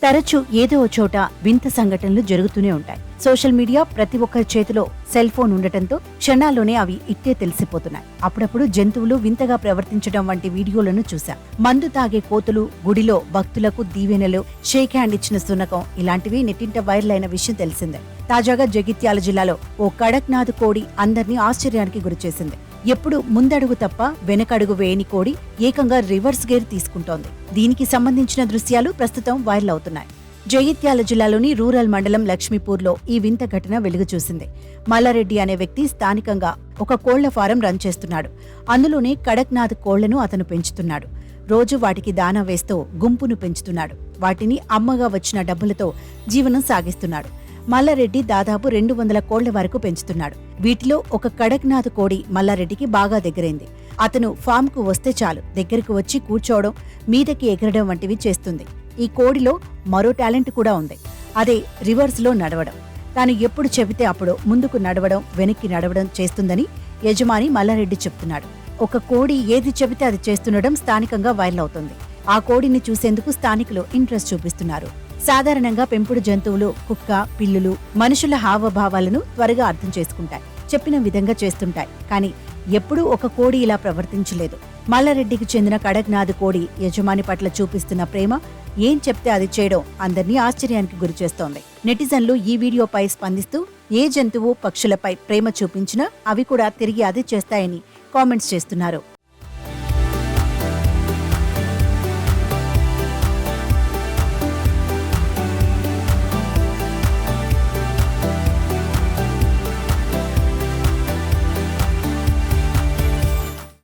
తరచూ ఏదో ఓ చోట వింత సంఘటనలు జరుగుతూనే ఉంటాయి. సోషల్ మీడియా ప్రతి ఒక్కరి చేతిలో సెల్ ఫోన్ ఉండటంతో క్షణాల్లోనే అవి ఇట్టే తెలిసిపోతున్నాయి. అప్పుడప్పుడు జంతువులు వింతగా ప్రవర్తించడం వంటి వీడియోలను చూశాం. మందు తాగే కోతులు, గుడిలో భక్తులకు దీవెనలు, షేక్ హ్యాండ్ ఇచ్చిన శునకం ఇలాంటివి నెట్టింట వైరల్ అయిన విషయం తెలిసిందే. తాజాగా జగిత్యాల జిల్లాలో ఓ కడక్నాథ్ కోడి అందర్నీ ఆశ్చర్యానికి గురిచేసింది. ఎప్పుడు ముందడుగు తప్ప వెనకడుగు వేయని కోడి ఏకంగా రివర్స్ గేర్ తీసుకుంటోంది. దీనికి సంబంధించిన దృశ్యాలు ప్రస్తుతం వైరల్ అవుతున్నాయి. జగిత్యాల జిల్లాలోని రూరల్ మండలం లక్ష్మీపూర్లో ఈ వింత ఘటన వెలుగు చూసింది. మల్లారెడ్డి అనే వ్యక్తి స్థానికంగా ఒక కోళ్ల ఫారం రన్ చేస్తున్నాడు. అందులోనే కడక్నాథ్ కోళ్లను అతను పెంచుతున్నాడు. రోజు వాటికి దానా వేస్తూ గుంపును పెంచుతున్నాడు. వాటిని అమ్మగా వచ్చిన డబ్బులతో జీవనం సాగిస్తున్నాడు. మల్లారెడ్డి దాదాపు 200 కోళ్ల వరకు పెంచుతున్నాడు. వీటిలో ఒక కడక్నాథ్ కోడి మల్లారెడ్డికి బాగా దగ్గరైంది. అతను ఫామ్కు వస్తే చాలు దగ్గరకు వచ్చి కూర్చోవడం, మీదకి ఎగరడం వంటివి చేస్తుంది. ఈ కోడిలో మరో టాలెంట్ కూడా ఉంది. అదే రివర్స్లో నడవడం. తాను ఎప్పుడు చెబితే అప్పుడు ముందుకు నడవడం, వెనక్కి నడవడం చేస్తుందని యజమాని మల్లారెడ్డి చెప్తున్నాడు. ఒక కోడి ఏది చెబితే అది చేస్తుండడం స్థానికంగా వైరల్ అవుతుంది. ఆ కోడిని చూసేందుకు స్థానికులు ఇంట్రెస్ట్ చూపిస్తున్నారు. సాధారణంగా పెంపుడు జంతువులు కుక్క, పిల్లులు మనుషుల హావభావాలను త్వరగా అర్థం చేసుకుంటాయి, చెప్పిన విధంగా చేస్తుంటాయి. కానీ ఎప్పుడూ ఒక కోడి ఇలా ప్రవర్తించలేదు. మల్లారెడ్డికి చెందిన కడక్నాథ్ కోడి యజమాని పట్ల చూపిస్తున్న ప్రేమ, ఏం చెప్తే అది చేయడం అందర్నీ ఆశ్చర్యానికి గురిచేస్తోంది. నెటిజన్లు ఈ వీడియోపై స్పందిస్తూ ఏ జంతువు పక్షులపై ప్రేమ చూపించినా అవి కూడా తిరిగి అదే చేస్తాయని కామెంట్స్ చేస్తున్నారు.